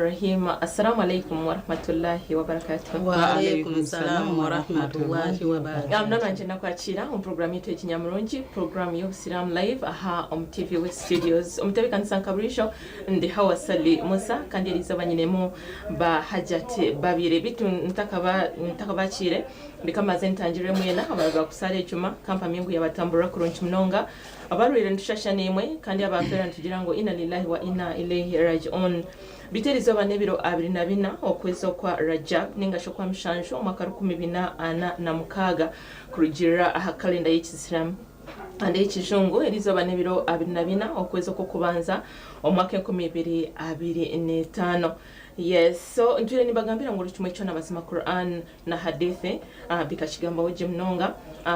Rahim. Assalamu alaikum wa rahmatullahi wa barakatuh. Wa alaikum salam wa rahmatullahi wa barakatuh. Mnano anjenda kwakira program yetu ekinyamulungi program yo Siram Live aha TV West Studios omutebe kanisa kaburisho ndi hawa Sali Musa kandi elizabanyinemu ba Hajati babire bitu ntakabakire bikamaze ntangire mwena abaga kusala ecuma kampa mingu yabatambura kurunchi mnonga abarwire ntushasha nemwe kandi abafera ntugira ngo inna lillahi wa inna ilaihi raji'un. Biterizo banebiro 24 okwezo kwa Rajab ningasho kwa mshanjo omwaka 2026 kurugirira aha kalenda y'Islam ande y'Ikijungu erizo banebiro 24 okwezo ko kubanza omwaka 2025. Yes, so ntwire nibagambira ngo rumwe cyo nabasima Quran na hadithi bikashigamba oje mnonga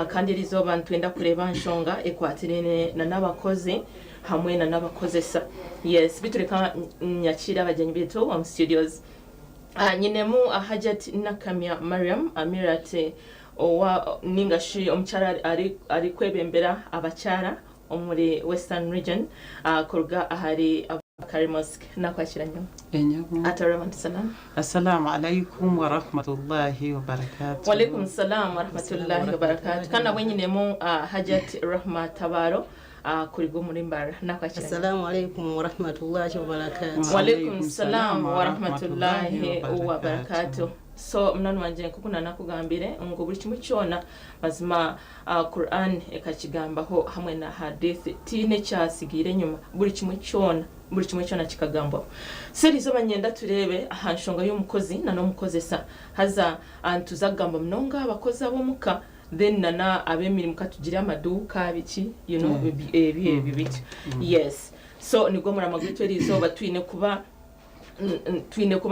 kandi erizo bantwenda kureba nshonga ekwatirene na nabakozi hamwe na nabakozesa. Yes, bitureka nyakira abajanyi betu on studios. Nyinemu Hajat Nakamia Mariam Amirate owa ningashi omchara ari kwebembera abachara omuri Western region kurga ahari Abubakar Mosque nakwakira nyo. Enyabu. Ataraman salam. Assalamu alaikum wa rahmatullahi wa barakatuh. Wa alaikum salam wa rahmatullahi wa barakatuh. Kana wenyinemu Hajat Rahma Tabaro kurigo mulimbara nakwakira. Assalamu alaikum wa rahmatullahi wa barakatuh. Wa alaikum salam wa rahmatullahi wa barakatuh. So mnano wanje kukuna nakugambire ngo buri kimwe cyona mazima Quran ekakigambaho hamwe na hadith tine cyasigire nyuma buri kimwe cyona kikagambaho. Serizo banyenda turebe ahanshonga y'umukozi na no mukozesa haza antuzagamba mnonga abakozi abomuka then nana abemiri katugira amaduka biki bibiki. Yes, so nibwo muri amagwito erizo batwine kuba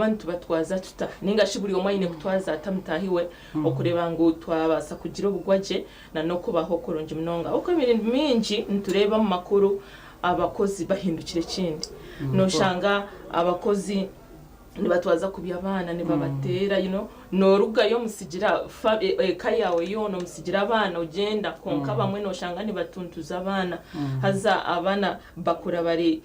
ntubatwaza tuta ningashiburi omwine kutwaza atamutahiwe okureba ngo twabasa kugira ubugwaje na no kubaho koronje mnonga uko ibintu mingi ntureba mu makuru abakozi bahindukire kindi no shanga abakozi nibatwaza kubya abana nibabatera no ruga yo musigira kayawe yo no musigira abana ugenda konka bamwe no shanga nibatuntuza abana haza abana bakura bari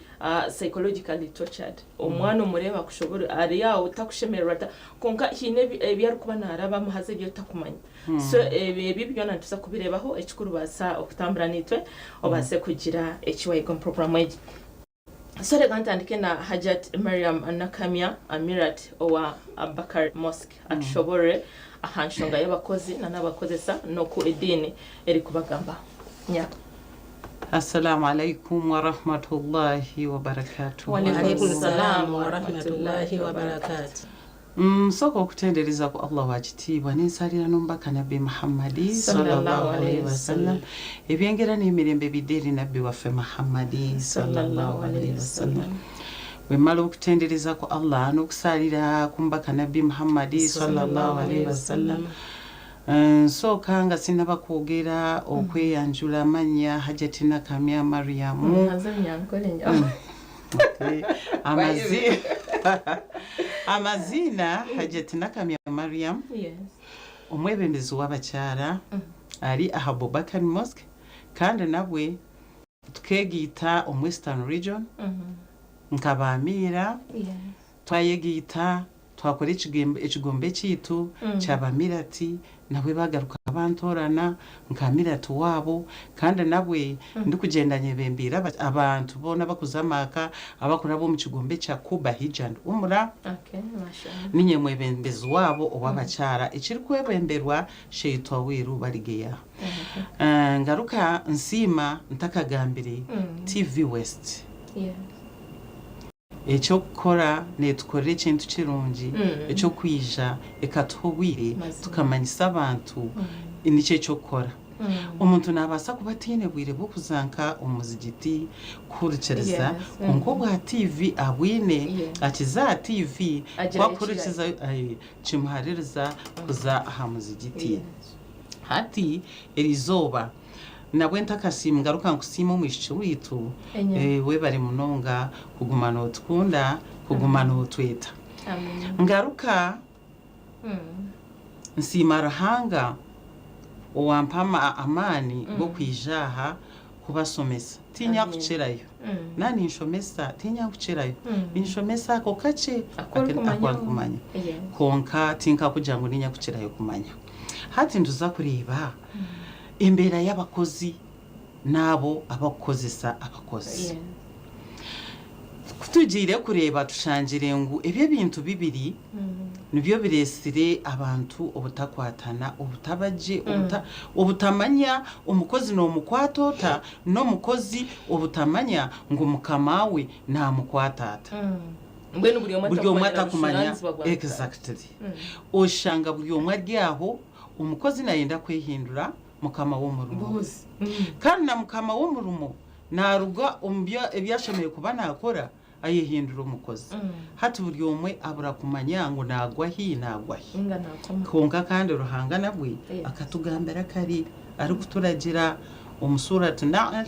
psychologically tortured omwana umureba kushobora ari yawo utakushemerera konka hine ebyari kuba naraba muhaze byo takumanya. So ebi byona ntuza kubirebaho ekikuru basa okutambura nitwe obase kugira ekiwayigo program eji. Sore gantandike na Hajat Mariam Nakamia Amirat owa Abubakar Mosque atshobore ahanshonga y'abakozi na nabakozesa no ku edini eri kubagamba. Assalamu alaikum wa rahmatullahi wa barakatuh. Wa alaikum salam wa rahmatullahi wa barakatuh. Soko kutendereza ku Allah wajitibwa n'insalira nombaka Nabi Muhammadi sallallahu alaihi wasallam ebyengera n'emirembe bideri Nabi waffe Muhammadi sallallahu alaihi wasallam wemala okutendereza ku Allah n'okusalira kumbaka Nabi Muhammadi sallallahu alaihi wasallam. So kanga sinaba kwogera okweyanjula amanya Hajati Nakamia Mariam amazina Hajati Nakamia Mariam. Yes. Omwebembezi w'abakyala ali Abubakar Mosque kandi nabwe tukegita Western region nkabamira twayegita twakora ekigombe kitu kyabamirati nabwe bagaruka abantorana nkamirati wabo kandi nabwe ndikugendanye bembira abantu bona bakuzamaka abakura bo mu kigombe kya Kuba Hijand umura. Okay, mashallah. Ninye mwebembezi wabo owabakyara ekiri kwebemberwa sheitwa wiru baligeya. Ngaruka nsima ntakagambire TV West. Yes. Ekyo kukora netukorera ekintu kirungi ekyo kwija ekatuhubire tukamanyisa abantu nicyo ekyo kukora. Omuntu nabasa kuba tiine bwire bw'okuzanka omuzigiti kuhurikiriza konka obwa TV abwine akiza TV kwakurikiriza kimuhaririza kuza aha muzigiti. Hati erizoba nabwe ntakasimu ngaruka nkusima omwishiki witu we bari munonga kugumana otukunda kugumana otweta ngaruka nsima Ruhanga owampama amani go kwijaha kubasomesa tinya kucherayo nani nshomesa tinya kucherayo inshomesa ako kache akora kumanya konka tinka kugira ngo ninya kucherayo kumanya hati nduza kureba imbera y'abakozi nabo abakozesa abakozi kutugire kureba tushanjire ngo ebyo bintu bibiri nibyo biresire abantu obutakwatana obutabaje obutamanya umukozi no mukwatota no mukozi obutamanya ngo mukamawe na mukwatata mbene buri omata kumanya exactly oshanga buri omwe aho umukozi nayenda kwehindura mukama wo murumo kandi na mukama wo murumo naruga ebyashomeye kuba nakora ayihindura umukozi hati buri omwe abura kumanya ngo nagwa konka kandi ruhanga nabwe akatugambira kari ari kuturagira umusuratu nahl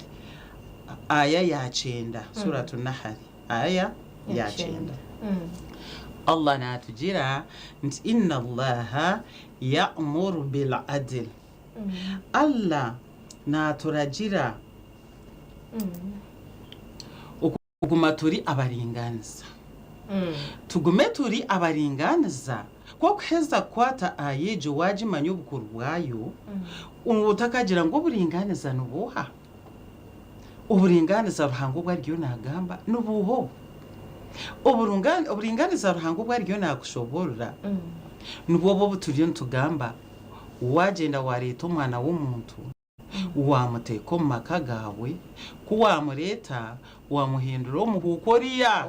aya ya 9 suratu nahl aya ya 9 Allah natugira nti inna allaha ya'muru bil adl Allah naturagira tuguma turi abaringaniza tugume turi abaringaniza ko kuheza kwata ayejo wajimanya ubukuru bwayo utakagira ngo buringaniza nubuha uburinganiza ruhango bwaryo nagamba nubuho uburinganiza ruhango bwaryo nakushoborera nubo bo turiyo ntugamba wagenda wareta umwana w'umuntu wamuteka mu maka gawe kuwamureta wamuhindura umuhukoriya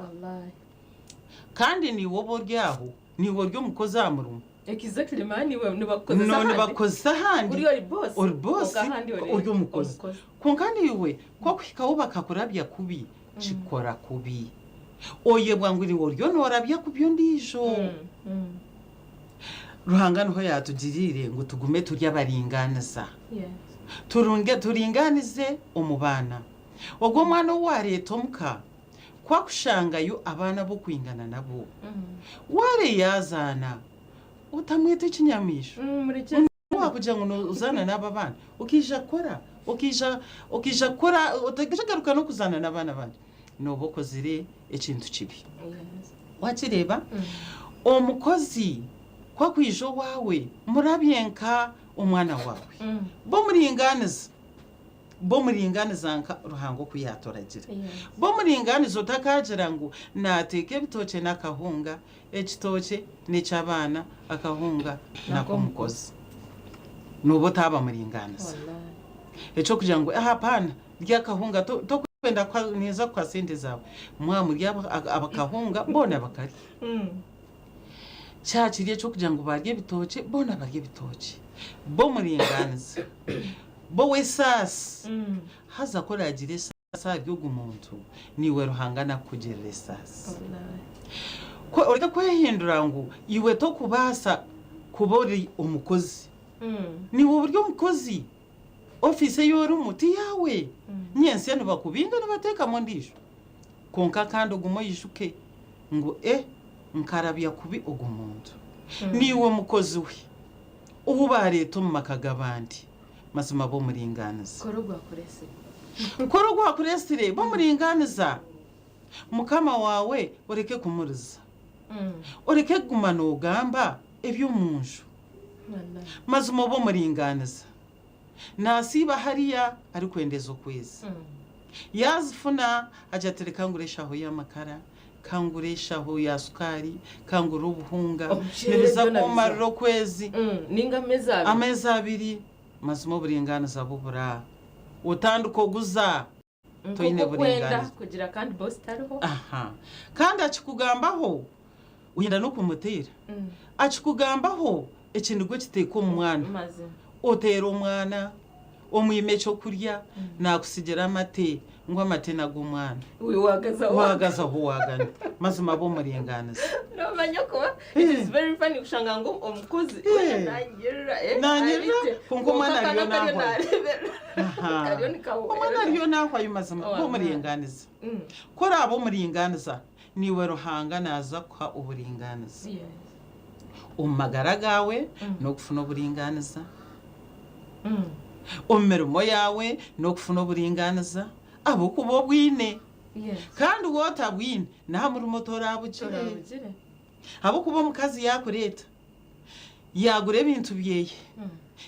kandi ni wobo ryaho ni wo ryo mukozi amurumo exactly mani we nibakoze handi uri boss uryo mukozi konkandi iwe ko kwikaho bakakurabya kubi chikora kubi oye bwanguri woryo norabya kubyo ndijo ruhangano ho yatugirire ngo tugume turya baringaniza turinganize umubana ogwo mwana wareta omuka kwakushangayo abana bo kwingana nabo ware yazana utamwete kinyamisho wakugira ngo uzana naba bana ukija kora utagishagaruka no kuzana nabana bandi noboko zire ekintu kibi wakireba omukozi kwa kwijo wawe murabyenka umwana wawe bo muringaniza nka ruhango kuyatoragira bo muringaniza utakagira ngo nateke bitoke nakahunga ekitoke n'icabana akahunga nako mukozi nubo taba muringaniza eco kugira ngo hapana ryakahunga to kwenda kwa neza kwa sente zawe mwamuri abakahunga bona bakari cyakiriye cyo kugira ngo barye bitoke bona barye bitoke bo muringaniza bo wesas haza ko ragire sasa ryo gumuntu niwe ruhangana kugerera sasa ko oreka kwehindura ngo iwe to kubasa kubori umukozi ni wo buryo umukozi office yoro muti yawe nyense no bakubinga no bateka mu ndisho konka kandi ugumo yishuke ngo nkarabya kubi ugumuntu niwe mukozi we ubu bareto mu makagabandi mazima bo muringaniza korogwa kuresire bo muringaniza mukama wawe ureke kumuriza ureke gumana ugamba ebyo munju mazima bo muringaniza nasiba hariya ari kwendeza kwezi yazifuna ajatereka ngureshaho y'amakara kangureshaho ya sukari kangura ubuhunga nibiza kumariro kwezi ninga ameza abiri mazimo buringaniza bubura utanduko guza toyine buringaniza kugira kandi boss tariho kandi akikugambaho uyenda no kumutera akikugambaho ekindi gwe kiteko umwana otera umwana omwime cyo kurya nakusigira amate ngo amate nagumwana wagaza ho wagana mazima bo muringaniza no manyoko it is very funny kushanga ngo omukozi nanyira kunko mwana ryo naho mwana ryo naho ayumazima bo muringaniza kora abo muringaniza niwe ruhanga naza kwa uburinganiza umagara gawe no gufuna uburinganiza omirimo yawe no kufuna oburinganiza abo kubo bwine kandi wota bwine na murimo torabugire abo kubo mukazi yakureta yagure ibintu byeye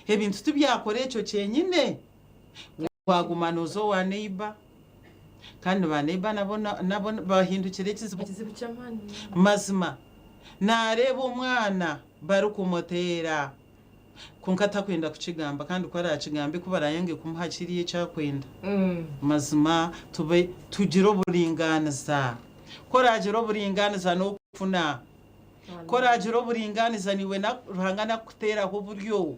ebintu tubyakore cyo cyenyine wagumanozo wa neighbor kandi ba neighbor nabona bahindukire ikizibu cy'amani mazima nareba umwana bari kumotera kunkata kwenda kucigamba kandi ko aracigambe ko barayange kumuhakiriye cyakwenda mazima tube tugiro buringaniza ko ragiro buringaniza no kufuna ko ragiro buringaniza niwe na ruhangana kutera ho buryo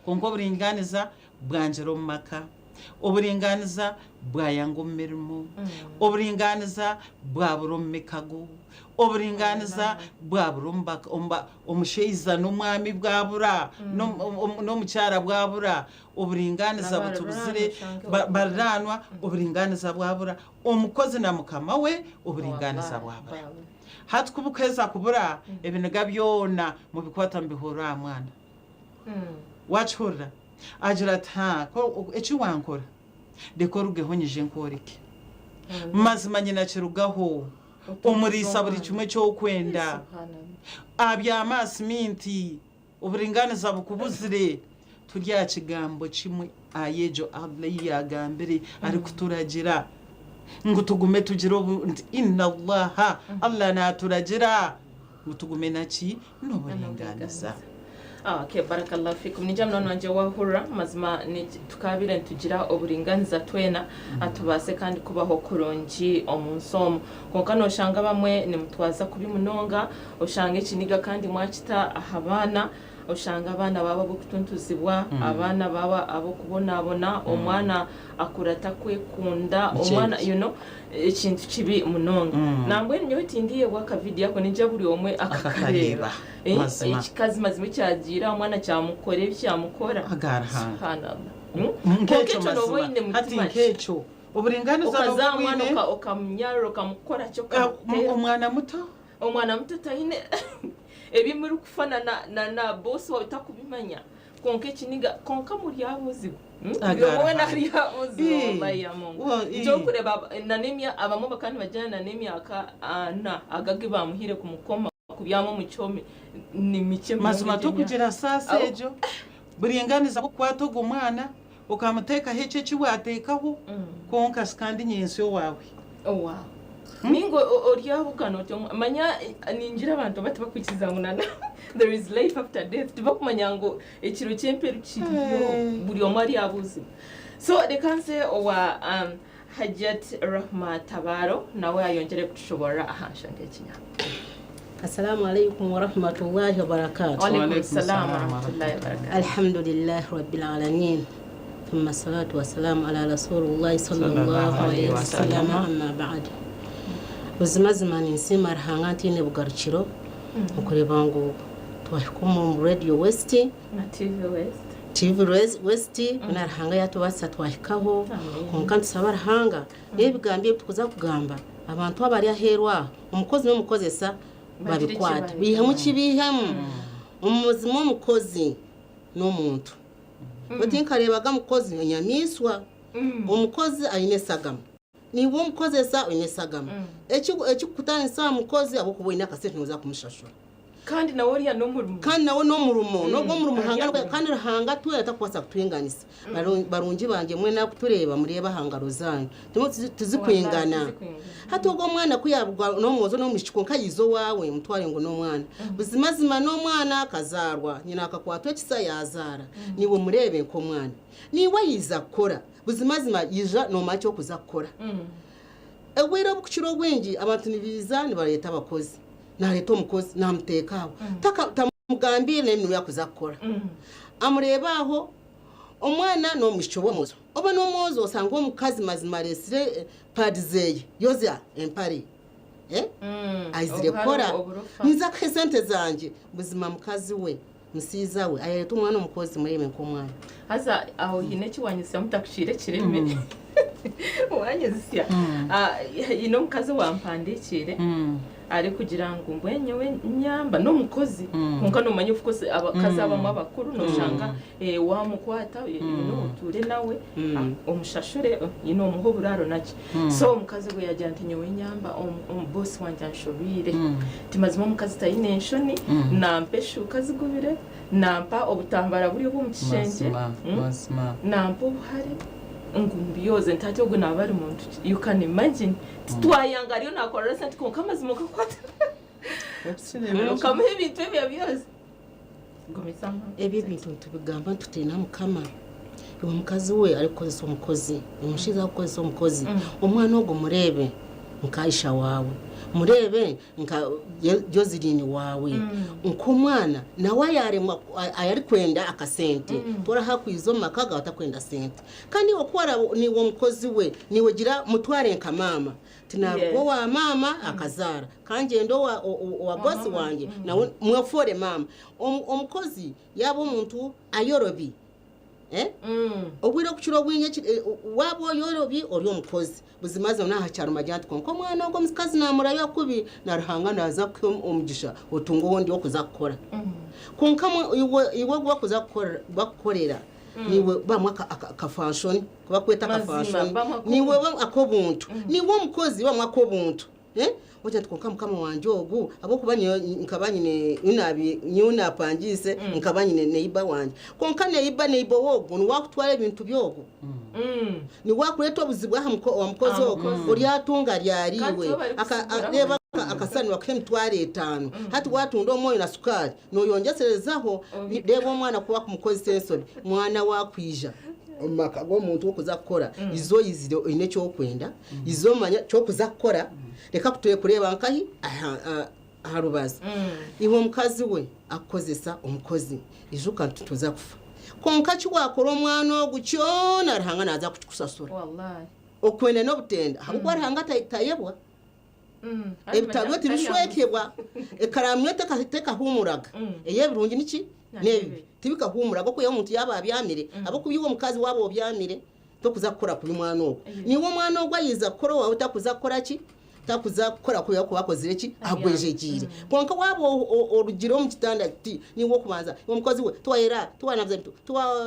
konko buringaniza bwanjero maka oburinganiza bwayango mirimo oburinganiza bwaburomekago oburinganiza bwaburomba omusheiza n'umwami bwabura no mucyara bwabura oburinganiza butubuzire baranwa oburinganiza bwabura omukozi na mukama we oburinganiza bwabura hatukubukeza kubura ebinega byona mu bikwata mbihura mwana wachura agira ko eki wankora dekorugeho nyije nkorike mazima nyina kirugaho umurisa buri kimwe cyo kwenda abya masiminti uburinganiza bukubuzire turya kigambo kimwe ayejo ablayi yagambere ari kuturagira ngo tugume tugiro inna allaha allah na turagira ngo tugume naki no buringaniza Okay, barakallahu fikum. Nijamno nanje wahura mazima ni tukabire tugira oburinganiza twena atubase kandi kubaho kuronji omunsomo konka no shanga bamwe ni mutwaza kubimunonga oshanga ikiniga kandi mwakita ahabana oshanga abana baba bukutuntuzibwa abana baba abo kubonabona omwana akurata kwekunda omwana ikintu kibi munonga nambwe nyo tindiye waka video yako nije buri omwe akakareba ikikazi mazima cyagira omwana cyamukore byamukora agarahanga nkecho mazima hati nkecho uburinganiza n'ubwine okamnyaro kamukora cyo omwana muto tayine ebi muri kufana na boss wa utakubimanya konke kiniga konka muri yabuzi wowe nari yabuzi baya Mungu cyo kureba nanemya abamo bakandi bajana nanemya aka na agage bamuhire kumukoma kubyamo mu cyome ni mike mazuma to kugira sasa ejo buringaniza ko kwatoga umwana ukamuteka hece kiwatekaho konka skandi nyenso wawe wow Mingo oriabukano manya ninjira abantu bati bakwikiza ngunana there is life after death tubakumanya ngo ekiro cyemperu kiriyo buri omari abuzi so they can say wa Hajat Rahma Tabaro nawe ayongere kutushobora ahashanga ikinya Assalamu alaykum wa rahmatullahi wa barakatuh. Wa alaykum assalam wa rahmatullahi wa barakatuh. Alhamdulillah rabbil alamin. Thumma salatu wa salam ala rasulillah sallallahu alayhi wa sallam amma ba'd. Uzimazima nisima rahangati ne bugarukiro ukureba ngo twahikumu Radio West na TV West narahanga yatubasa twahikaho konka tusaba rahanga nebigambiye tukuza kugamba abantu abari aherwa umukozi n'umukozesa babikwata bihamu kibihamu umuzimo umukozi n'umuntu batinkarebaga mukozi nyamiswa umukozi ayinesagama niwo mukozesa unesagama eki kutanisa mukozi abo kubona kasete ntuza kumushashura kandi nawe uriya no murumo nubwo murumo hanga kandi hanga tuyata kwasa kutwenganisa barungi banje mwe na kutureba mureba hangaro zanyu tuzikwingana hato go mwana kuyabwa no mwozo no mishiko nkayizo wawe mutware ngo no mwana buzimazima no mwana kazarwa nyina akakwatwe kisa yazara niwe murebe ko mwana niwe yizakora buzimazima yija no macyo kuzakora egwira bukiro gwingi abantu nibiza nibareta abakozi na leta umukozi namutekaho tamugambire n'ibintu yakuzakora amurebaho umwana no mushobomozo oba no mozo osanga omukazi mazima resire padizeye yoza empari aizire kora niza kesente zanje buzima mukazi we musiza we ayeta umwana umukozi mureme ko mwana haza aho hineki wanyise mutakishire kireme wanyizisya ino mukazi wampandikire ari kugira ngo mbwenyewe nyamba no mukozi nkuko numanye of course abakazi abamwe abakuru no shanga wa mukwata no ture nawe umushashure ino umuho buraro naki so mukazi we yajyante nyewe nyamba boss wanje anshobire timazimo mukazi tayinenshoni nampe shukazi gubire nampa obutambara buri bwo mukishenge nampa ubuhari ngumbiyoze ntate ubwo nabari muntu you can imagine twayanga ariyo nakora sent ko kamazimo kakwata kamuhe ibintu byose ngomisanga ebi bintu tubigamba tutena mukama uwo mukazi we ariko so mukozi umushiza ukoze umukozi umwana ogo murebe nkaisha wawe murebe nka Joseline wawe nkomwana nawe yaremwa ayari kwenda akasente tora hakwizo makaga watakwenda sente kandi okwara ni wo mukozi we niwe gira mutware nka mama tinabwo wa mama akazara kanje ndo wa boss wanje nawe mwafore mama omukozi yabo umuntu ayorobi obwira kuchiro bwinye wabo yorobi ori omukozi buzimaze naha cyaro majyant konko mwana ngo musikazi namura yakubi narahanga naza ko umugisha utungo wondi wo kuzakora konka iwe gwa kuzakora bakorera niwe bamwe ka fashion kuba kweta ka fashion niwe akobuntu niwe mukozi bamwe akobuntu Oja tukonka mukama wanje ogu abo kubanye nkabanyine unabi nyuna pangise nkabanyine neiba wanje konka neiba wogu ni wakutwara ibintu byogo ni wakureta obuzibwa wa mukozi ogu uri atunga lyariwe akareba akasani wakemtware 5 hati watunda omoyo na sukari no yongeserezaho debo mwana kuba kumukozi sensori mwana wakwija makago umuntu okuzakora izo yizire ine cyo kwenda izo manya cyo kuzakora reka kutuye kureba nkahi harubaza iho mukazi we akozesa umukozi ijuka tutuza kufa konka kiwakora omwana ogucyona arahanga naza kukusasura wallahi okwene no butenda ahubwo arahanga tayebwa ebitabo tibishwekebwa ekaramwe teka humuraga eyebirungi niki nebi tibika humuraga ko yomuntu yaba byamire abo kubiwo mukazi wabo byamire to kuzakora ku mwana ogo niwo mwana ogo yiza koro wawe takuzakora ki takuzakora ko yakobakozire ki agwejegire konka wabo orugiro mu kitandati niwo kubanza umukozi we twayera twanavye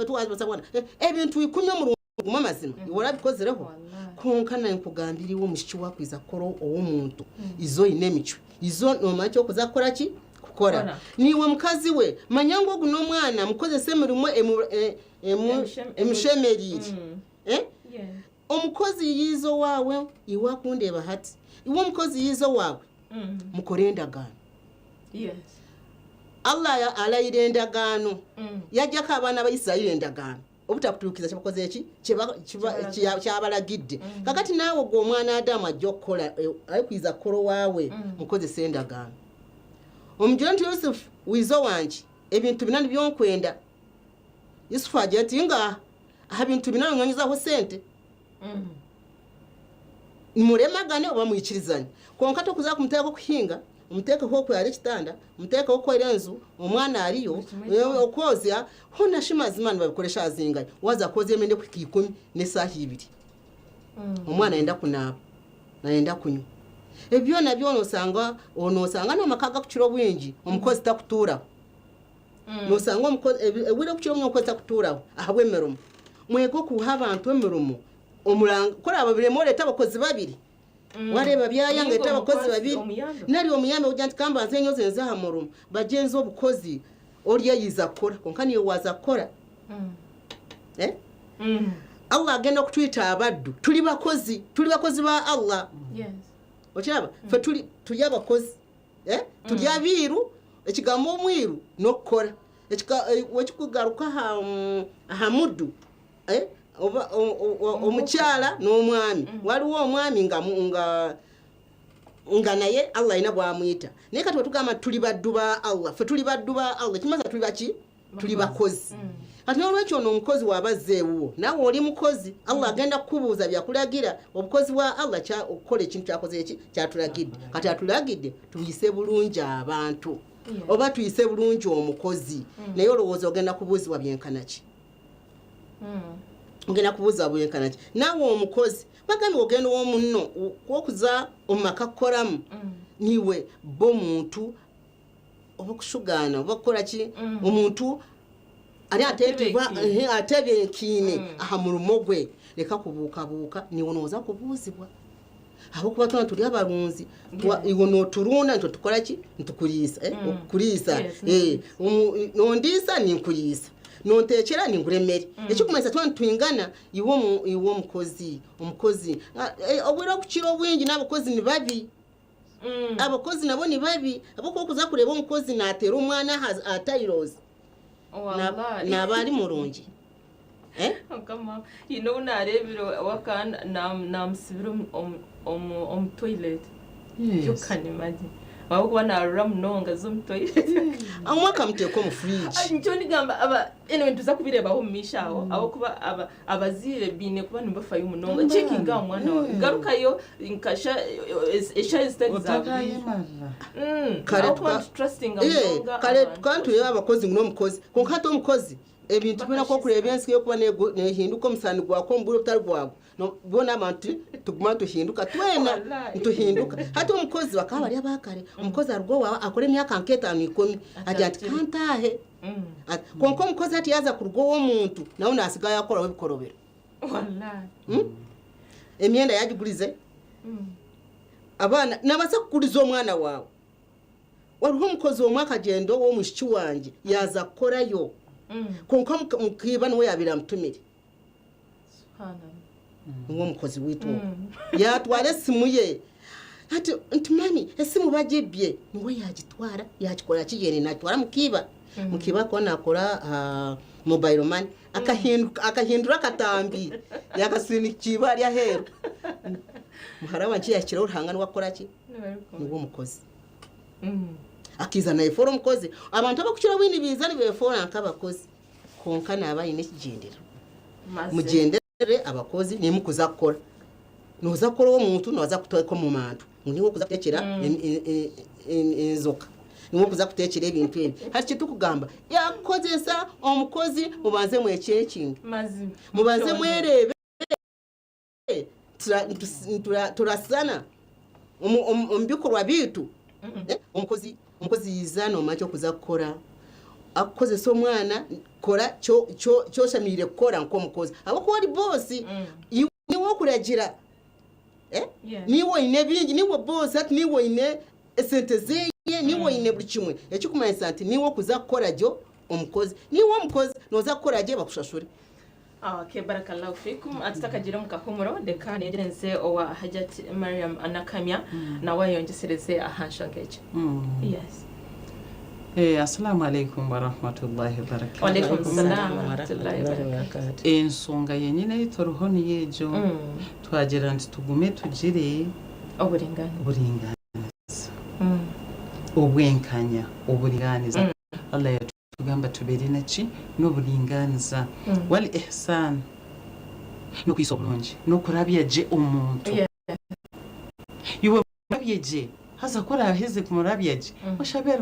twazabona ebintu ikunyo mu ruguma mazima iwora bikozereho konka nayo kugambiri wo mushiki wakwiza koro owo muntu izo inemico izo no macyo kuzakora ki kukora niwe mukazi we manyango guno mwana mukoze semirimo emushemeriri omukozi yizo wawe iwa kundeba hati iwo mukozi yizo wawe mukorendagano Allah ya alayirendagano yajja kabana bayisayirendagano obutakutukiza kyabakoze eki kyabalagidde kakati nawe go mwana Adamu ajjokola ayikwiza koro wawe mukoze sendagano omujjantu Yusuf wizo wanje ebintu binani byonkwenda Yusuf ajati nga abintu binani nyonyizaho sente muremagane oba muyikirizanye konka to kuza kumuteka kuhinga umuteka ho ko yari kitanda umuteka ho ko irenzu umwana ariyo okozya hona shimazimana babikoresha azinganye waza koze mende ku 10 nesaha 2 umwana yenda kunaba nayenda kunyu ebyo nabyo nosanga no makaga kuchiro bwingi umukozi takutura nosanga umukozi ewire kuchiro umukozi takutura ahabwe merumo mwego kuha abantu emerumo omulanga kora ababire more tabakozi babiri wareba byayanga tabakozi babiri nari omuyambe ujanti kamba nzenyo zenza hamurumo bagenzo obukozi oriya yizakora konkani waza kora Allah agenda kutwita abaddu tuli bakozi ba Allah ochaba fe tuli abakozi tuli abiru ekigambo omwiru nokukora wekikugaruka hamudu oba omukyala n'omwami waliwo omwami nga naye Allah ina bwamuyita naye kati wetugamba tuli baddu ba Allah fe tuli baddu ba Allah kimaza tuli baki tuli bakozi kati n'olwekyo n'omukozi wabazeewo nawe oli mukozi Allah agenda kukubuuza byakulagira obukozi bwa Allah okukola ekintu kyakoze eki kyatulagidde kati atulagidde tuyise bulungi abantu oba tuyise bulungi omukozi naye olowooza ogenda kubuuzibwa byenkanaki ngena kubuza bwenkanaki nawe omukozi bagambye ogenda omunno okuza omaka koramu niwe bo muntu obukushugana obakora ki omuntu ari atebye kine aha murumo gwe leka kubuukabuuka niwe noza kubuuzibwa aho kuba tuna tuli abarunzi iwo no turunda nto tukola ki ntukulisa kulisa nondisa ninkulisa nontekera ninguremere ekikumanyisa twana twingana iwo omukozi obwira kukiro bwingi n'abakozi ni babi abakozi nabo ni babi abako kuza kureba omukozi natera omwana atairos nabali mulungi kama narebiro wakana namusibira toilet you can imagine wakuba narura munonga zo mu toilet amwaka muteko mu fridge nicyo nigamba aba anyway tuza kubirebaho mishaho abo kuba abazire bine kuba nimbafayo munonga checkinga umwana wawe garukayo inkasha esha instead za kare trusting amunonga kare kantu yo abakozi no mukozi konkato omukozi ebintu bina ko kureba ensi yo kuba nehinduka omusani gwako mburo butari gwago no bona abantu tuguma tuhinduka twena tuhinduka hata omukozi bakaba bari abakare omukozi arwo wawe akore myaka nketa nikoni ati kantahe konko omukozi ati yaza kurwo omuntu nawe nasigaye akora webikorobera wallahi emyenda yagigurize abana nabasa kuguriza omwana wawe wariho omukozi omwaka gendo wo mushiki wanje yaza korayo konko mukiba niwe yabira mutumire uwo mukozi witu yatwara esimu ye ati ntumani esimu bagibye niwe yagitwara yakikora kigene natwara mukiba ko nakora mobile money akahindura katambi yagasini kibari ahero muhara wanci yakira urahanga n'wakora ki niwo mukozi akizana iforo mukozi abantu abakukira wini bizani befora nkabakozi konka nabayine kigendera mugendere abakozi nimukuza gukora noza gukora wo muntu noza kutoka mu mantu niwo kuza kutekera inzoka niwo kuza kutekera ibintu ebi hati tukugamba yakozesa omukozi mubanze mwecheking mubanze mwerebe turasana ombikorwa bitu omukozi yizana macho kuza gukora akozesa omwana kora cyo shamire gukora nko mukozi abako ari boss niwo kuragira niwo ine bingi niwo boss ati niwo ine esente zeye niwo ine buri kimwe ekikumanyisa ati niwo kuza gukora jo omukozi niwo mukozi noza gukora je bakushashura Okay, barakallahu fikum. Atutakagira mukahumuro dekani yerenze owa Hajat Mariam Anakamya na wayongesereze ahanshangeje. Yes. Assalamu alaikum wa rahmatullahi wa barakatuh. Wa alaikum salam wa rahmatullahi wa barakatuh. Ensonga yenyine itoruhoni yejo twagira nti tugume tugire oburinganiza. Obwenkanya oburinganiza. Allah tugamba tubirina ki n'obulinganiza wal ihsan no kwisobulungi no kurabya je omuntu iwe kurabya je haza kora heze kumurabya je oshabe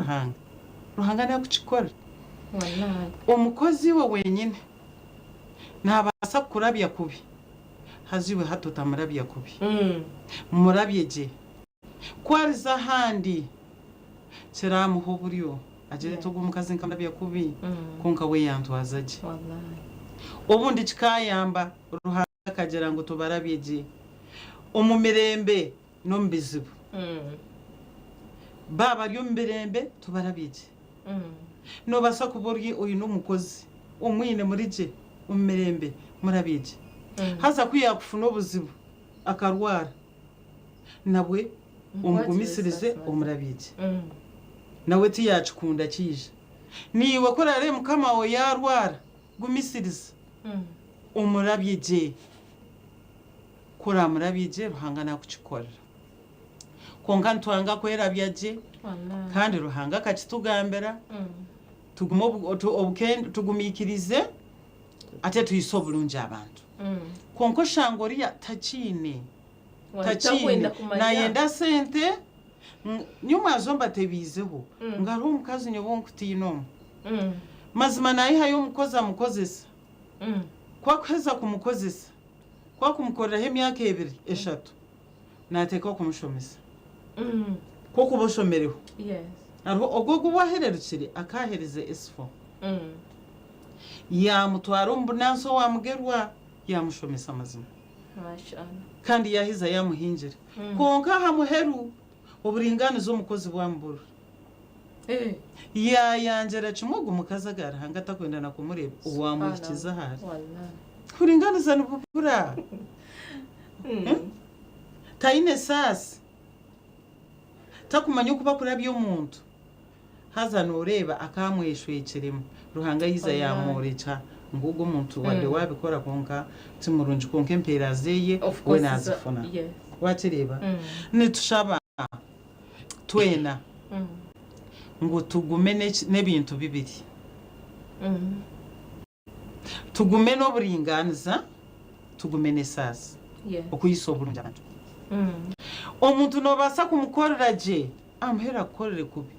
ruhanga na kuchikora wallahi omukozi we wenyine nabasa kurabya kubi haziwe hato tamurabya kubi murabye je kwariza handi kiramu ho buriyo ajere tugumukazi nkamurabya kubi konka we yantwazaje wallahi obundi kikayamba ruhanga kagera ngo tubarabye je omumirembe no mbizibu baba ryo mbirembe tubarabye je no basa kuborye uyu n'umukozi umwine muri je umirembe murabye je haza kwiyakufuna obuzibu akarwara nabwe umugumisirize umurabye je nawe tiyachikunda kije niwe korare mukama wo yarwara gumisiriza umurabye je kora murabye je ruhanga nakuchikora konka ntwanga kwerabya je kandi ruhanga kachitugambera tugumo obukende tugumikirize ate tuyisobulunje abantu konko shangori ya tachine nayenda sente nyuma zomba tebizeho ngaro umukazi nyobonkutinoma mazima nayiha yo mukozesa kwa kweza kumukozesa kwa kumukorera emyaka 2-3 nateka kumushomesa ko kuboshomereho yes ariho ogwo gwahererukire akahereze S4 yamutwara umbunanso wamugerwa yamushomesa amazima mashallah kandi yahiza yamuhinjira konka hamuheru uburinganizo umukozi bwambura yanjera kimwe gumukazagara hangata kwenda na kumureba uwamukiza hari wallahi kuringaniza n'ubupura taine sasi takumanya kuba kurabyo umuntu hazana ureba akamweshwekeremo ruhanga yiza yamureca ngugo umuntu wande wabikora konka timurunji konke mperazeye we nazifuna watireba nitushaba twena ngo tugume n'ebintu bibiri tugume no buringaniza tugume nesasi okuyisobulunja abantu omuntu no basa kumukorera je amhera korere kubi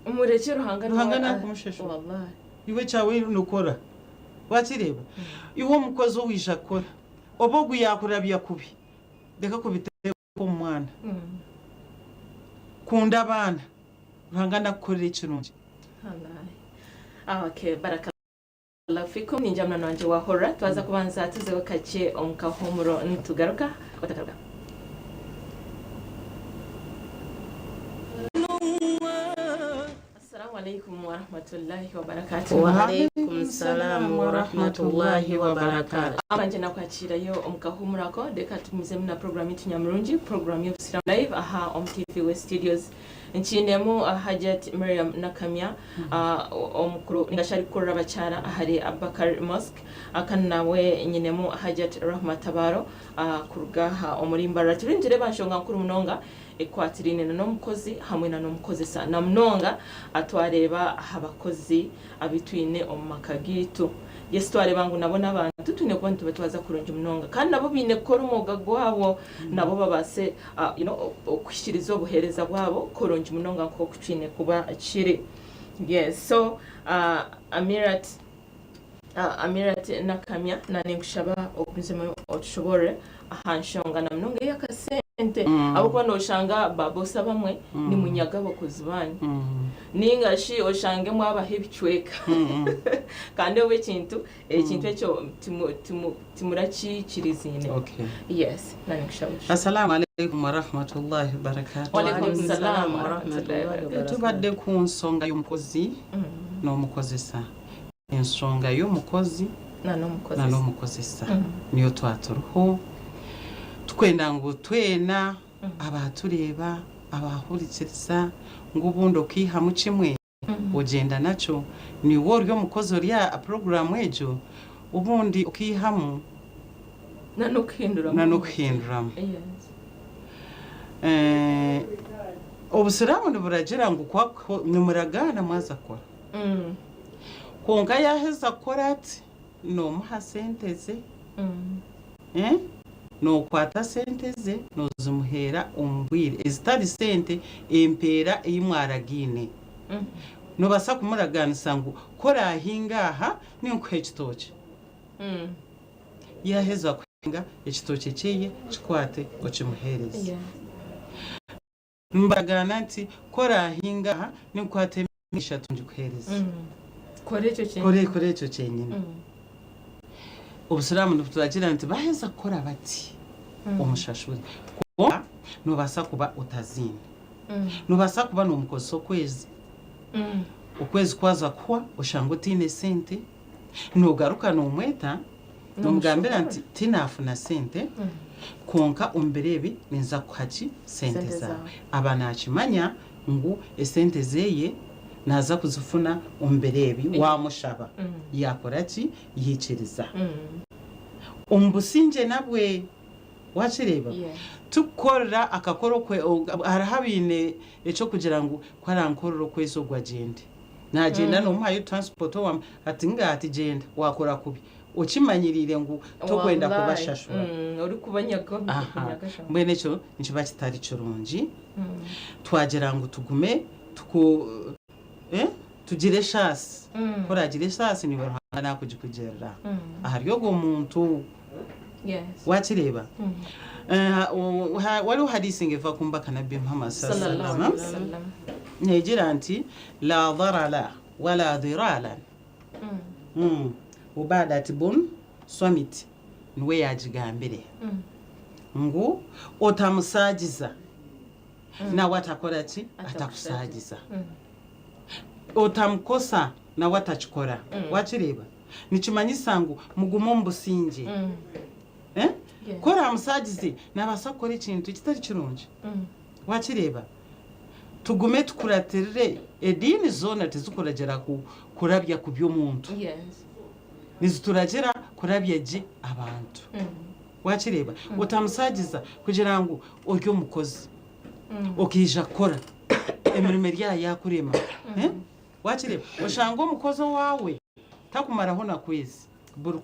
umureke ruhanga na kumushesho wallahi iwe cyawe nukora watireba iwo mukozi wisha kora obogu yakurabya kubi deka kubiteye ko mwana kunda abana ruhanga nakorera ikirungi wallahi okay baraka fikum ninjamna nanje wahora twaza kubanza tuzeho kake omukahomuro nitugaruka watagaruka Assalamu alaikum wa rahmatullahi wa barakatuh. Wa alaikum salam wa rahmatullahi wa barakatuh. Abanje nakwakira yo omukahumurako deka tumize muna program y'Inyamurungi program y'Obusiramu live aha on TV West Studios ncinemo Hajat Maryam Nakamya omukuru ngashari kurra bacyara ahari Abubakar Mosque akanawe nyinemo Hajat Rahmatabaro kurugaha omurimba turindire banshonga nkuru munonga ekwatirine n'omukozi hamwe na n'omukozi sa na mnonga atwareba abakozi abitwine omumakagitu yesu twareba ngo nabona abantu tune kontu batwaza kuronja mnonga kandi nabo bine kora umuga gwabo nabo babase okwishiriza obuhereza bwabo koronja mnonga ko kucine kuba kiri yes so Amirat Nakamya nane kushaba okunzema otushobore ahanshonga na mnonga yakase abo kwa noshanga babosa bamwe ni munyaga bakozi banyu ningashi oshange mwabahe bicweka kandi we kintu ekyo timurachi kirizine okay yes nani kushawishi assalamu alaikum wa rahmatullahi wa barakatuh wa alaikum salam wa rahmatullahi wa barakatuh tubadde ku nsonga y'umukozi n'omukozi sa ensonga y'umukozi n'omukozi sa niyo twaturuho tukwenda ngo twena abatureba abahurikiriza ngo ubundo kihamu kimwe ugenda naco ni wo ryo mukozo rya program ejo ubundi ukihamu nano kuhinduramo obusiramu niburagira ngo kwa nimuragana mwaza kora konka yaheza kora ati no muha senteze no kwata sente ze no zumuhera umbwire ezitari sente empera eyimwaragine no basa kumuraganisa ngo kora hingaha ninko ekitoke yaheza kwinga ekitoke cyeye kikwate okimuhereze mbagana nti kora hingaha ninkwate mishatu ngikuhereze kore icyo cyenyine obusiramu turagira nti baheza kora bati umushashuri kuba nubasa kuba utazina nubasa kuba n'umukozi kwezi ukwezi kwaza kuwa ushangutine sente nugaruka n'umweta numugambira nti tinafuna sente konka umberebi ninza kuhaki sente za abana akimanya ngo esente zeye naza kuzifuna umberebi wamushaba yakora ki yiciriza umbusinje nabwe wachireba tukora akakoro kwe arahabine echo kugira ngo kwarankororo kweso gwagende nagenda no muhaye transport wa atinga ati genda wakora kubi ukimanyirire ngo tokwenda kubashashura uri kubanyaga mwene cyo nkiba kitari kirungi twagera ngo tugume tugire shasi koragire shasi ni barahana kujikugerera ahariyo go muntu wachireba waliwo hadisi ngeva kumbaka nabbi Muhammad sallallahu sallallahu alaihi wasallam negira nti la dharala wala dhirala ubadat bun swamit niwe yagigambire ngu otamusagiza nawe atakola ki atakusagiza otamukosa nawe atakikora wakireba nikimanyisa ngu mugume omu businge kora amusagize nabasa kukora ekintu kitari kirungi wakireba tugume tukuratirire ediini zoona tizikuragira kurabya ku by'omuntu nizituragira kurabya gye abantu wakireba otamusagiza kugira ngu oryo omukozi okija kukora emirimo eryayo yakurema wakireba oshanga omukozi wawe takumaraho na kwezi buri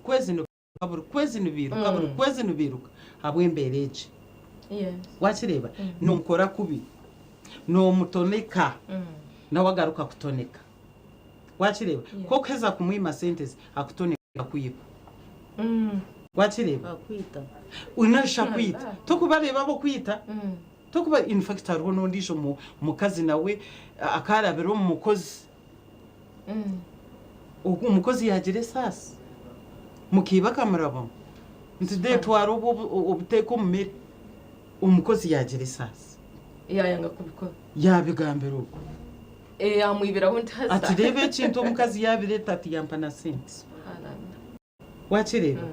kwezi nibiruka habw'embeera egi wakireba nomukora kubi nomutoneka nawe agaruka kutoneka wakireba ko kuheza kumwima sente akutoneka kwiba wakireba unarisha kwita tokubareba abo kwita tokuba in fact hariho n'ondiijo mukazi nawe akarabira omukozi umukozi yagira esasi mukiba akamurabamo nti twara obuteeka omu mmere omukozi yagira esasi yayanga kubikora yabigambira ogwo yamwibiraho ntaza ati reba ekintu omukazi yabireta ati yampa na sente wakireba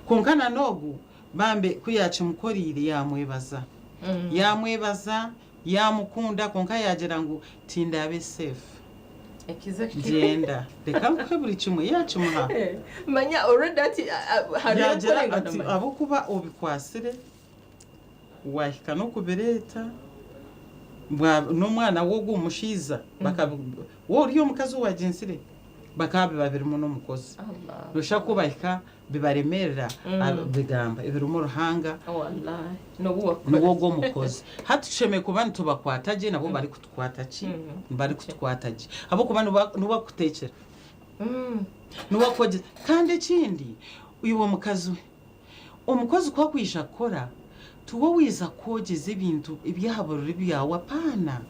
konka nan'ogu bambe kuyakimukoriire yamwebaza yamukunda konka yagira ngu tindabe safe genda reka nkuhe buri kimwe yakimuha manya already ati yagira ati abokuba obikwasire wahika no kubireta n'omwana wo g'omushiiza woriyo omukazi owaginsire bakabe babirimu n'omukozi nosha kubahika bibaremerera bigamba ebirimu ruhanga niwo gw'omukozi hatusheme kuba nitubakwata gye nabo bari kutukwata ki bari kutukwata gye habwokuba nibakuteekera nibakwogeza kandi ekindi iwe omukazi we omukozi kwakwisha kukora tuwo wiza kwogeza ebintu ebyahaburire byawe apana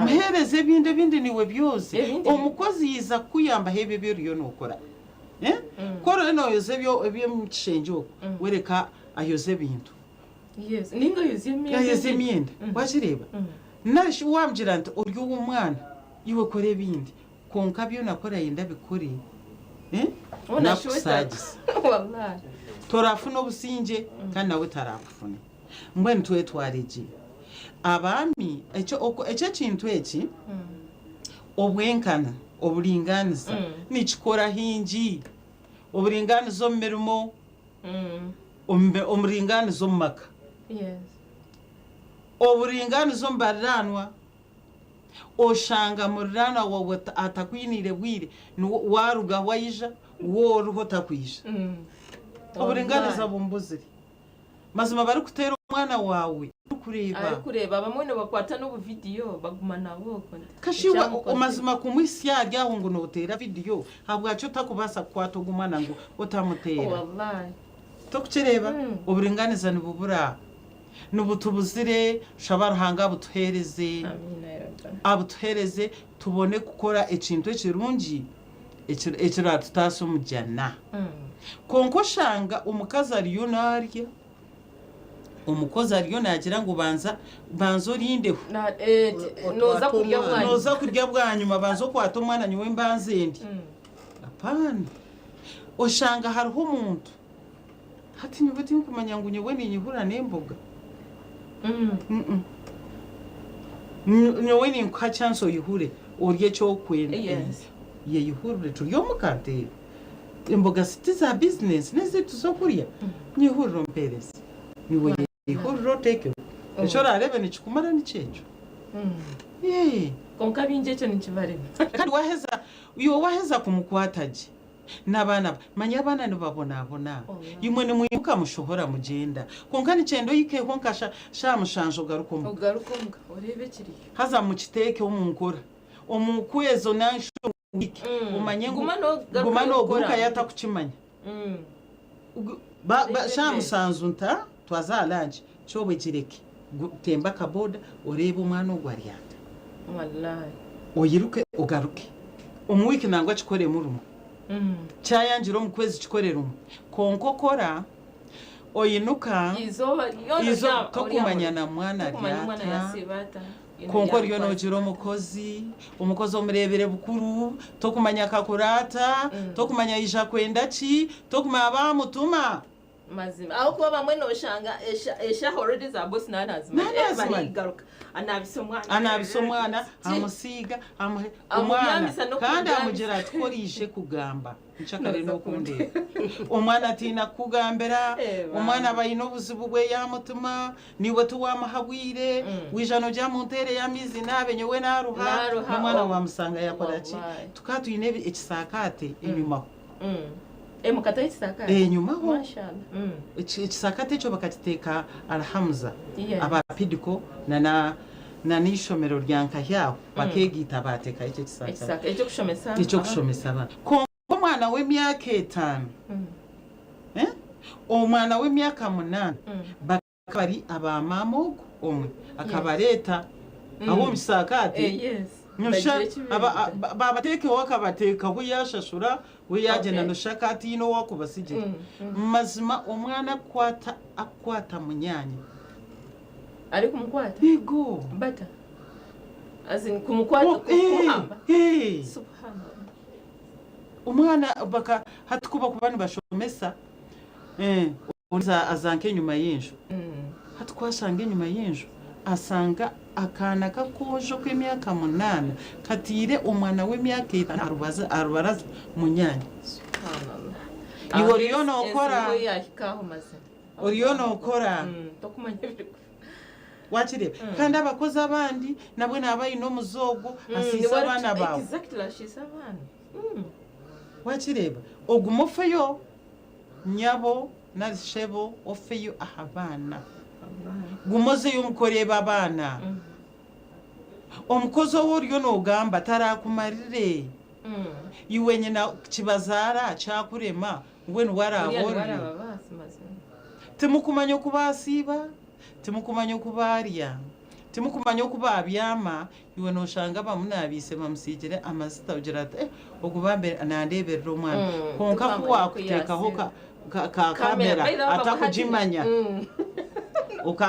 muhereze ebindi niwe byose omukozi yiza kuyambaho ebyo byoriyo nokora kora noyoza ebyomukishenje okwo wereka ayoza ebintu ayoza emyenda wakireba narishi wamugira nti oryo w'omwana iwe kora ebindi konka byo nakora yenda bikore nakusagiza torafuna obusinge kandi nawe tarabufune mbwenu twetwarege abaami ekyo kintu eki obwenkana obulinganiza nikikora hingi obulinganiza omu mirimo omulinganiza omu maka obulinganiza omu bariranwa oshanga muriranwa wawe atakwinire bwire waruga waija woriho takwija obulinganiza bumbuzire mazima bari kuteera omwana wawe kureba bamwe bakwata n'obuvidiyo baguma nabo kashiwa mazima kumwisya aryaho ngo noteera vidiyo habwakyo takubasa kukwata ogumwana ngo otamuteera tokukireba obulinganiza nibubura nibutubuzire shaba ruhanga abutuhereze tubone kukora ekintu ekirungi ekiratutaasa omu jana konka oshanga omukazi ariyo narya omukozi ariyo nagira ngu banza orindeho noza kurya bwanyuma banza okwata omwana nyowe mbanza endi apana oshanga hariho omuntu hati nyowe tinkumanya ngu nyowe ninyihura n'emboga nyowe ninkuha chance oyihure orye ekyokwenda yeyihurire turi omukanteera emboga sitiza business nezitu zokurya nyihurire ompereza niwe yihurire oteke ekyo orarebe nikikumara nikyekyo konka bingi ekyo nikibarema kandi waheza kumukwata gye n'abaana manya abaana nibabonaabona imwe nimwimuka mushohora mugenda konka nikyenda oyikeho nka shamushanje ogaruka orebe kiriyo haza mukiteekeho munkora omukwezo nansho umanye guma noguruka yatakukimanya shamusanzu nta twazalanje cyobe kireke temba kaboda urebe umwana ugwaryata wallahi oyiruke ugaruke umwiki nangwa chikore murumu cyayanjiro mu kwezi chikorera umwe konkokora oyinuka izo tokumanya na mwana ryata konkora iyo nogiro umukozi omurebere bukuru tokumanya kakurata tokumanya ija kwenda ki tokumanya bamutuma mazima aho kuba bamwe noshanga esha already za boss nanazima garuka anabisomwana amusiga umwana kandi amugera tworishe kugamba nchakare no kunde umwana atina kugambera umwana bayino buzibu bwe yamutuma niwe tuwamahagwire wijano rya muntere yamizi nabe nyewe naruha umwana wamusanga yakora ki tukatuyine ekisakate inyuma mukata isakate nyuma ho mashallah ekisakate cyo bakatiteka alhamza abapidiko na nishomero ryanka yaho bakegita bateka icyo kisakate icyo kushomesa ba umwana w'imyaka 5 umwana w'imyaka 8 bakari abamamogo umwe akabareta abo bisakate babateke wakabateka buyashashura buyagena nushakati ino wakubasije mazima umwana akwata munyanya ari kumukwata yego bata azin kumukwata kuhamba subhanallah umwana baka hatukuba kubani bashomesa azanke nyuma y'injo hatukwashange nyuma y'injo asanga akana kakojo kw'imyaka 8 katire umwana w'imyaka 5 arubaraza munyanya subhanallah iworiyono okora tokumanya wakire kandi abakozi abandi nabwe nabayi no muzogo asisa abana bawe exactly ashisa abana wakireba ogumofeyo nyabo narishebo ofeyo ahabana gumoze yumukoreba abana omukozi w'uriyo nogamba tarakumarire iwenye na kibazara cyakurema ngwe nwarabona timukumanya kubasiba timukumanya kubarya timukumanya kubabyama iwe noshanga bamunabise bamusigire amazita ugira ogubambe nandeberera umwana konka kuwakutekaho ka kamera atakujimanya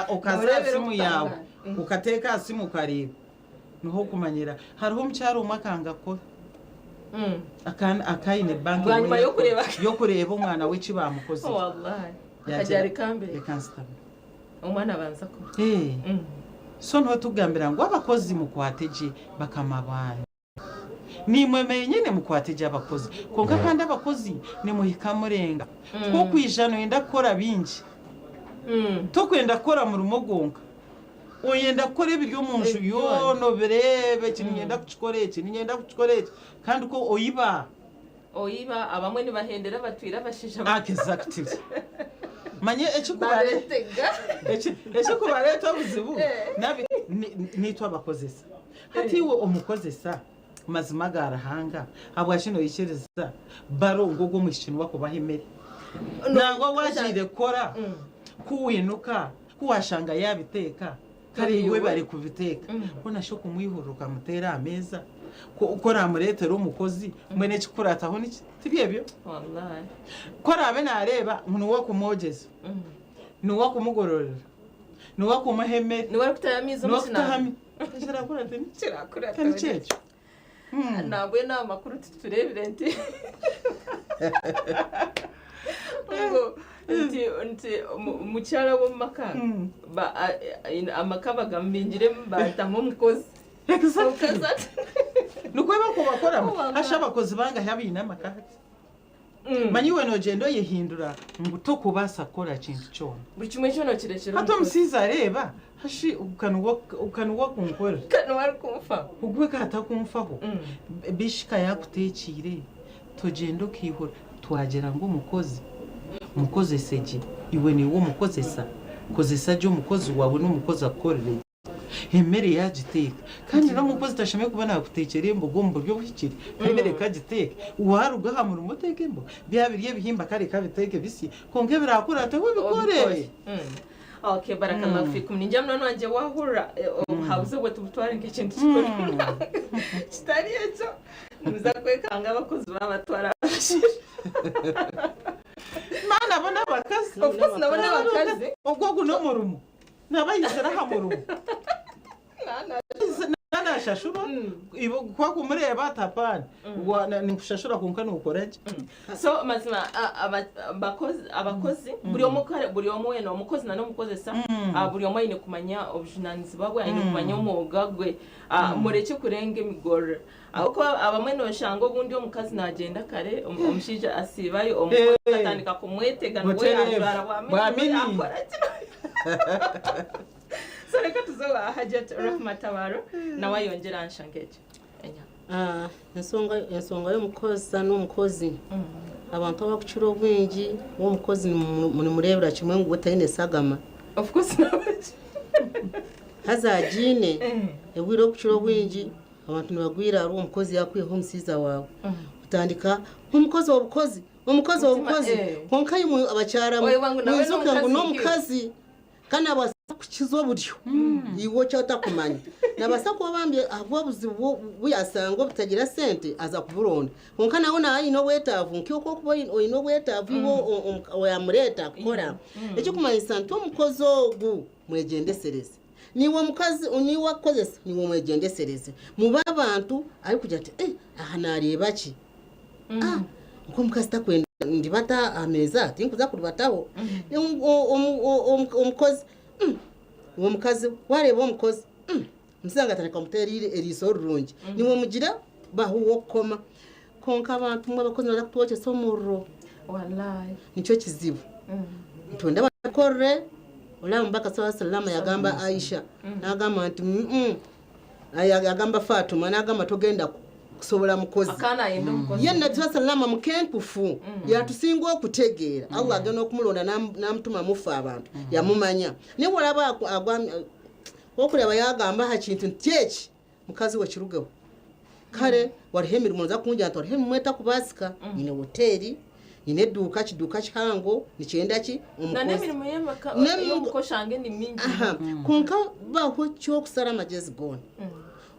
ukaza simu yawe ukateka simu kareba niho kumanyira hariho umcyaro umakanga ko akayine banki yo kureba umwana w'iki bamukoze wallahi akajari kambere umwana banza ko so no tugambira ngo abakozi mukwateje bakamabana nimwe menyene mukwateje abakozi konka kandi abakozi ni muhika murenga ko kwijano yenda kora binji to kwenda kora mu rumogonga oyenda kora ibiryo mu nju yono berebe kinyenda kucikoreke ninyenda kucikoreke kandi ko oyiba abamwe ni bahendera batwira bashisha exactly manye echikubareta buzibu nabi nitwa bakozesa hatiwe umukozesa mazima garahanga abwashino yikiriza baro ngogo mwishino bakubahimere nango wajire kora kuwinuka kuwashanga yabiteka kari iwe bari kubiteka bona sho kumwihuruka mutera ameza ukora muretera umukozi mwene kikurataho niki tibyebyo wallahi kora abe nareba muntu wo kumogeza nuwo kumugororera nuwo kumahemera nuwo kutayamiza umusina kashira kurate ni kira cyecho nabwe na makuru tuturebire nti nti mucyara wo makanga amakaba gambingire batamo umukozi nukweba kubakora ashabakozi banga yabina makati manyiwe no gendo yihindura mbuto kubasa kora kintu cyo buri kimwe cyo no kirekero hato msiza reba hashi ukanuwa kunkora kanwa kumfa ugwe kata kumfaho bishika yakutekire to gendo kihora twagera ngo umukozi seje iwe ni wo mukozesa kozesa jo mukozi wawe no mukozi akorere emmere yagiteeka kandi n'omukozi tashemereire kuba nakuteekera emboga omu buryo buhikire emmere kagiteeke waruga aha murimo oteeka emboga bya birya ebihimba kare kabiteeke bisi konka ebirakura tewe bikore. Okay, barakallahu fikum. Ninjya mwana wanje wahura hauze gwe tubutware nk'ikintu kikora. Kitari ejo. Muza kwekanga abakozi babatwara. Mana bona bakazi. Of course nabona bakazi. Ubwo guno murumo. Nabayizera ha murumo. Nana shashura ibo kwa kumureba tapani nikushashura kunka nukoraje. So mazima abakozi buri omwe no mukozi na no mukozesa buri omwe ine kumanya obujunanizi babwe ine kumanya umwuga gwe mureke kurenge migora ahubwo abamwe no shango bundi omukazi nagenda kare omushija asibayo omukozi atandika kumwetega nwe ajwara bwamini akora so reka tuzoba Hajat Rahma Tabaro nawe yongera anshangeje ensonga y'omukozi n'omukozi abantu abakucura obwingi w'omukozi nimurebera kimwe ngu taine sagama of course hazagine ebwire okucura obwingi abantu nibagwira ari omukozi yakwiyeho omusiiza wawe utandika omukozi w'obukozi konka yimu abakyara mwizuka ngu n'omukazi kana kukizo buryo iwo cyatakumanya nabasa ko bambye abwobuzibu buyasanga butagira sente aza kuburonda konka nawo nayi no wetavu nkiko kuba ino wetavu wo yamureta akora ekyo kumanyisa nto mukozo gu mwegendesereze niwo mukazi uniwa kozesa niwo mwegendesereze muba abantu ari kujya ati aha nareba ki uko mukazi takwenda ndibata ameza tinkuza kuribataho umukozi uwo mukazi wareba umukozi musanga ataneka muterire eriso rurungi niwo mugira bahuwo koma konka abantu mwe abakozi barakutwoche somuro wallahi nico kizibu ntonda bakorre ola mbaka sallallahu yagamba Aisha nagamba nti yagamba Fatuma nagamba togenda kusobola mukozi akana yendo mukozi yenna sallallahu mukenkufu yatusinga okutegeera Allah agenda okumulonda namutuma mufa abantu yamumanya ne walaba agwamye okulaba yagamba ha kintu tyeki mukazi we kirugeho kare warihemira umuntu kunjya nto warihemira mweta kubasika nyine hoteli nyine duka kiduka kihango nicyenda ki nanemirimo yemaka yokoshange ni mingi konka baho cyo kusara amagezi gone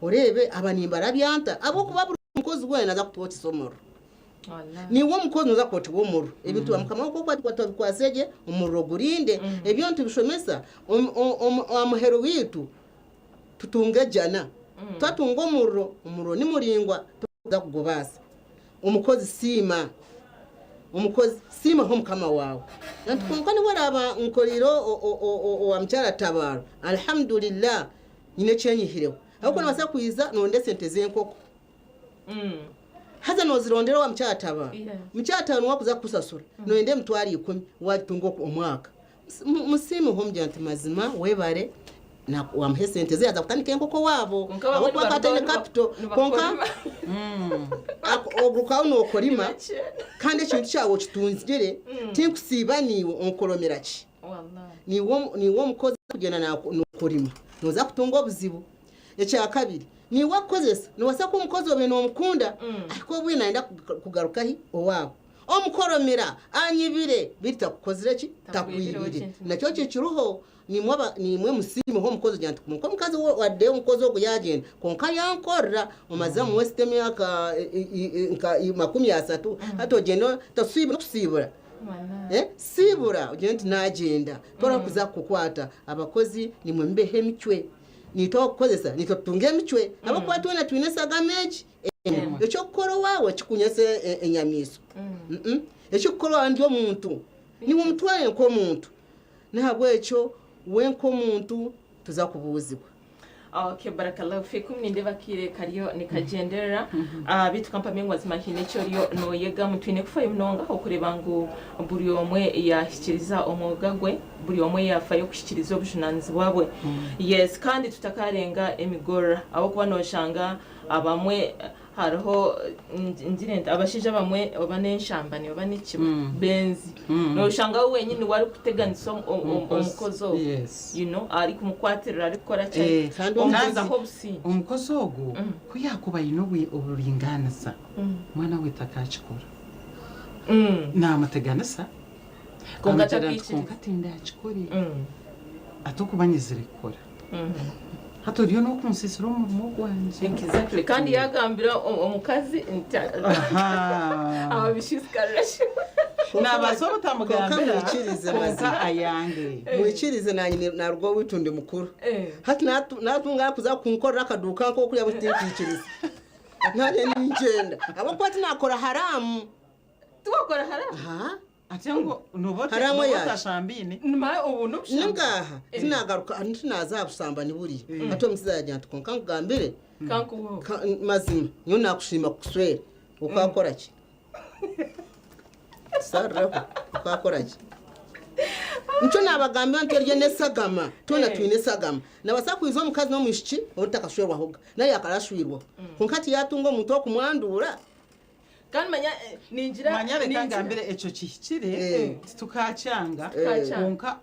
urebe abanimbara byanta abo kuba umukozi wena za kutwotsa somoro ni wo mukozi uza koti wo muru ebintu bamukama ko kwaseje umuro gurinde ebyo ntibishomesa amuhero witu tutunge jana tatunga umuro ni muringwa tuza kugobasa umukozi sima ho mukama wawe nantukonka ni waraba nkoliro wa mchara Tabaro alhamdulillah nyine cyenyihireho ahubwo nabasa kwiza nonde sente zenkoko haza nozirondera wa mchataba mchatano wakuza kusasura noende mtwari 10 watungo omwaka musimu homjanti mazima webare na wamhe sente ze aza kutandika enkoko wabo abo kwakatene capital konka ogruka uno okorima kandi ekintu kyawo kitunzire tinkusiba niwo onkolomera ki niwo mukozi kugenda na okorima noza kutunga obuzibu ekya kabiri ni wakozesa no wasako umukozi obe no mukunda ariko bwe naenda kugarukahi owabo omukoromera anyibire bita kukozira ki takwirire nakyo kiruho ni mwe musimu ho mukozi jantu ko mukazi wadde umukozi ogo yagenda konka yankorra omazamu westeme yaka makumi asatu hatojeno tasibura sibura ugenti nagenda tora kuza kukwata abakozi ni mwe mbehe micwe nito kukozesa nito tunge micwe abakwatu na twinesa gameji ekyo kukoro wawe kikunyese enyamiso ekyo kukoro ndi omuntu ni mutwaye ko muntu ntabwo ekyo wenko muntu tuza kubuzibwa. Okay, barakallahu fikum nindeba kire kariyo nikagendera bitu kampamye ngwazima hine cyoriyo no yega mutwine kufaye mnonga okureba ngo buri omwe yashyikiriza omwuga gwe buri omwe yafaye kushyikiriza obujunanzi bwabwe yes kandi tutakarenga emigora abo kuba noshanga abamwe hariho ndirenda abashije bamwe abanenshambani abaniki benzi no ushanga wenyine wari kuteganisa umukozi you know ari kumukwatirira ari gukora cyane umukozi aho busi umukozi ogo kuyakuba inowe uburinganisa mwana witakachikora namateganisa kongatinda achikori atokubanyizire kora hatoriyo no kunsisiro mu gwanje exactly kandi yagambira omukazi abishisikarira nabasoro tamugambira mwikirize maza ayange mwikirize nanye narwo witunde mukuru hati natunga kuza kunkorera akaduka ko kuri abutikikiriza nane ningenda abo kwati nakora haramu tukora haramu atengo nubote shambini nyuma ubuntu ningaha sinagaruka ntinazabusambanyi buri ato muzajya tukonka ngambire kankuho mazima nyo nakushima kuswera ukakora ki sarra ukakora ki Ncho nabagambira nterye nesagama tona twinesagama nabasakwizo mukazi no mushiki utakashwerwa hoga naye akarashwirwa kunkati yatungo muntu okumwandura kandi manya ninjira manyare kangambire eco kihikire tukacanga konka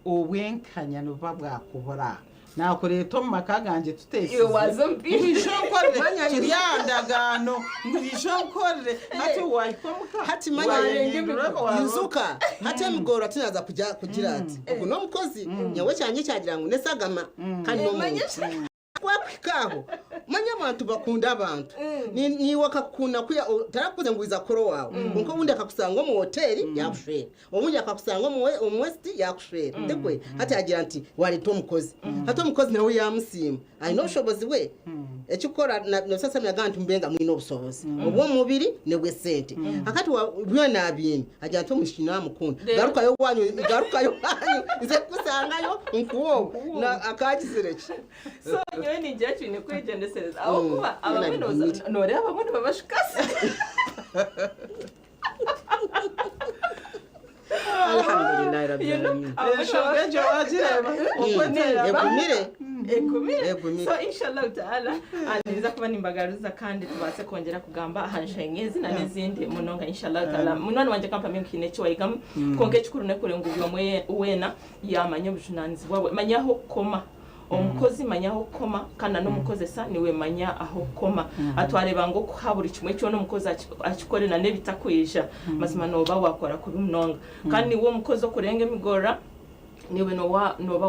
obwenkanya no babwakubora nakoreto makaganje tutese iyo wazombi ishokore manya yandagano ngishokore hati wayikomuka hati manya yizuka hati migoro tinaza kugira ati ubwo no mukozi nyawe cyanye cyagira ngo nesagama kandi no kwapikaho manya abantu bakunda abantu ni wakakuna kuya tarakuze ngo izakoro wawe nko bundi akakusanga mu hoteli yakushwera ubundi akakusanga mu west yakushwera ndekwe hati agira anti wari to mukozi hato mukozi nawe yamusima I know shobozi we ekikora no sasa myagantu mbenga mwino busobozi ubwo mubiri nebwe sente akati wa nabini agira to mushina mukunda garuka yo wanyu ize kusangayo nkuwo na akakizireki so nyowe ninjya cyane kwigendesereza aho kuba abaminoza nore abamwe babashukase alhamdulillah rabbil alamin shobejo ajireba egumire so inshallah taala aliza kuba nimbagaruza kandi tubase kongera kugamba ahanshenyezi na nezindi munonga inshallah taala munwana wanje kampa mimkine cyo wayigam konke chikuru nekure ngubyo wena yamanye bujunanizi wawe manyaho koma umukozi manyaho koma kana no mukoze sa niwe manya aho koma atwareba ngo kuhabura kimwe cyo no mukozi akikore na nebitakwija mazima no wakora kubi munonga kandi wo mukozi okurenge migora niwe no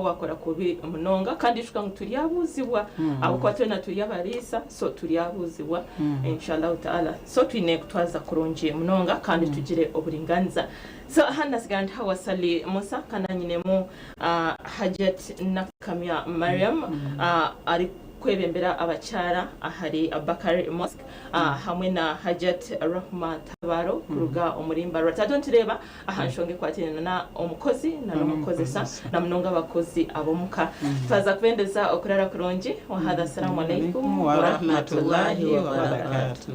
wakora kubi munonga kandi shuka ngo turiyabuzibwa abo kwatwe na turiyabarisa so turiyabuzibwa inshallah taala so twine kutwaza kuronje munonga kandi tugire oburinganza so hana sigandi hawasali Musa kana nyine mu Hajat Nakamya Mariam ari kwebembera abacyara ahari Abakari Mosque hamwe na Hajat Rahma Tabaro kuruga umurimba ratadontireba ahanshonge kwatina na umukozi na umukozi sa na mnonga abakozi abomuka twaza kwendeza okurara kuronji wa hada assalamu alaikum wa rahmatullahi wa barakatuh.